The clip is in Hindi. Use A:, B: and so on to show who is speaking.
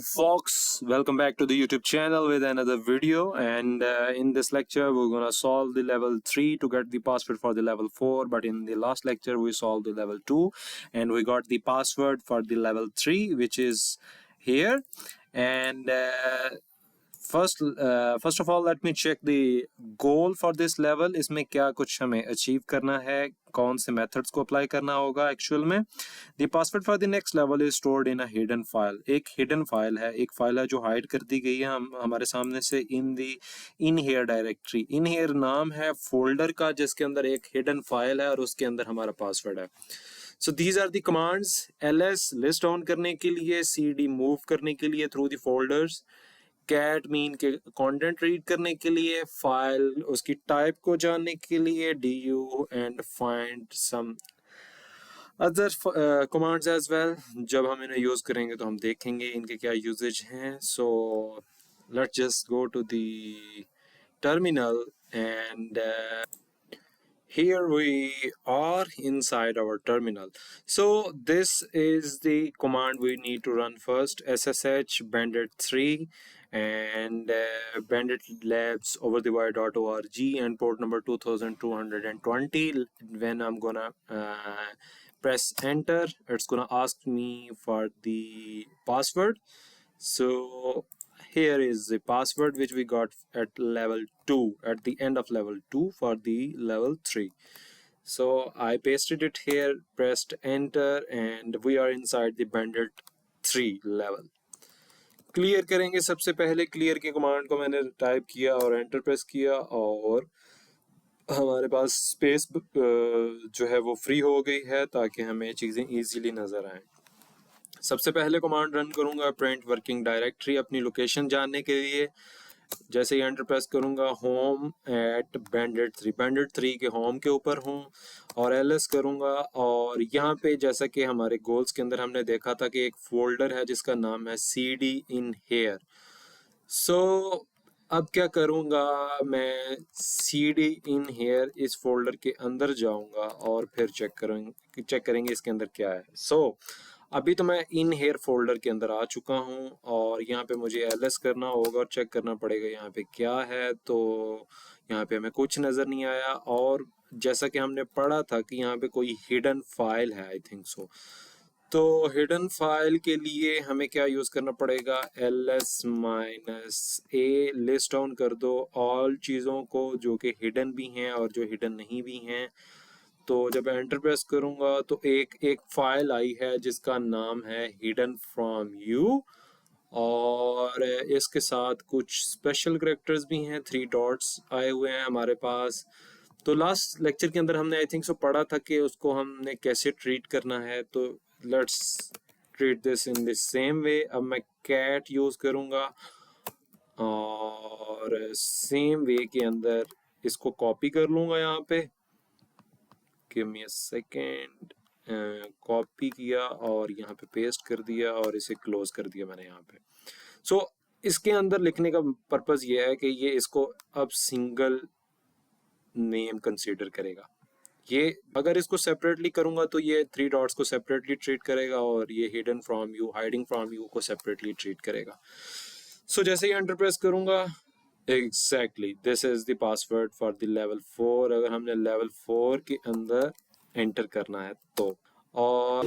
A: folks, welcome back to the YouTube channel with another video, and in this lecture we're gonna solve the level 3 to get the password for the level 4. But in the last lecture we solved the level 2 and we got the password for the level 3, which is here. And first of all, let me check the goal for this level. इसमें क्या कुछ हमें अचीव करना है, कौन से मेथड्स को अप्लाई करना होगा एक्चुअल में. The password for the next level is stored in a hidden file. एक hidden file है, एक फाइल है जो हाइड कर दी गई है हमारे सामने से in here directory. in here नाम है फोल्डर का जिसके अंदर एक hidden फाइल है और उसके अंदर हमारा पासवर्ड है. So these are the commands. ls list down करने के लिए, cd मूव करने के लिए through the folders, cat mean के कंटेंट रीड करने के लिए, फाइल उसकी टाइप को जानने के लिए, du and find some other commands as well. जब हम इन्हें यूज करेंगे तो हम देखेंगे इनके क्या यूजेज हैं. So let's just go to the terminal and here we are inside our terminal. So this is the command we need to run first. ssh bandit3 and bandit labs overthewire.org and port number 2220. When I'm gonna press enter, it's gonna ask me for the password. So here is the password which we got at level 2, at the end of level 2 for the level 3. So I pasted it here, pressed enter, and we are inside the bandit 3 level. Clear करेंगे. सबसे पहले क्लियर के कमांड को मैंने टाइप किया और एंटर प्रेस किया और हमारे पास स्पेस जो है वो फ्री हो गई है ताकि हमें चीज़ें इजीली नज़र आएं. सबसे पहले कमांड रन करूंगा प्रिंट वर्किंग डायरेक्टरी अपनी लोकेशन जानने के लिए. जैसे ही एंटर प्रेस करूंगा, होम एट bandit 3 के होम के ऊपर हूं और ls करूंगा. और यहाँ पे जैसा कि हमारे गोल्स के अंदर हमने देखा था कि एक फोल्डर है जिसका नाम है cd in here. सो अब क्या करूंगा, मैं cd in here इस फोल्डर के अंदर जाऊंगा और फिर चेक करेंगे इसके अंदर क्या है. सो अभी तो मैं इन हेयर फोल्डर के अंदर आ चुका हूं और यहाँ पे मुझे ls करना होगा और चेक करना पड़ेगा यहाँ पे क्या है. तो यहाँ पे हमें कुछ नज़र नहीं आया और जैसा कि हमने पढ़ा था कि यहाँ पे कोई हिडन फाइल है, आई थिंक सो. तो हिडन फाइल के लिए हमें क्या यूज़ करना पड़ेगा, ls-a लिस्ट डाउन कर दो ऑल चीज़ों को जो कि हिडन भी हैं और जो हिडन नहीं भी हैं. तो जब एंटर प्रेस करूंगा तो एक फाइल आई है जिसका नाम है हिडन फ्रॉम यू और इसके साथ कुछ स्पेशल कैरेक्टर्स भी हैं. 3 डॉट्स आए हुए हैं हमारे पास. तो लास्ट लेक्चर के अंदर हमने आई थिंक सो पढ़ा था कि उसको हमने कैसे ट्रीट करना है. तो let's treat this in the same way. अब मैं कैट यूज करूंगा और सेम वे के अंदर इसको कॉपी कर लूंगा. यहाँ पे give me a second, copy किया और यहाँ पे पेस्ट कर दिया और इसे क्लोज कर दिया मैंने यहाँ पे. सो इसके अंदर लिखने का पर्पस ये है कि ये इसको अब सिंगल नेम कंसीडर करेगा. ये अगर इसको सेपरेटली करूंगा तो ये 3 डॉट्स को सेपरेटली ट्रीट करेगा और ये hidden from you, hiding from you को सेपरेटली ट्रीट करेगा. सो जैसे ही एंटर प्रेस करूंगा, Exactly, this is the password for the level 4. अगर हमने level 4 के अंदर एंटर करना है तो. और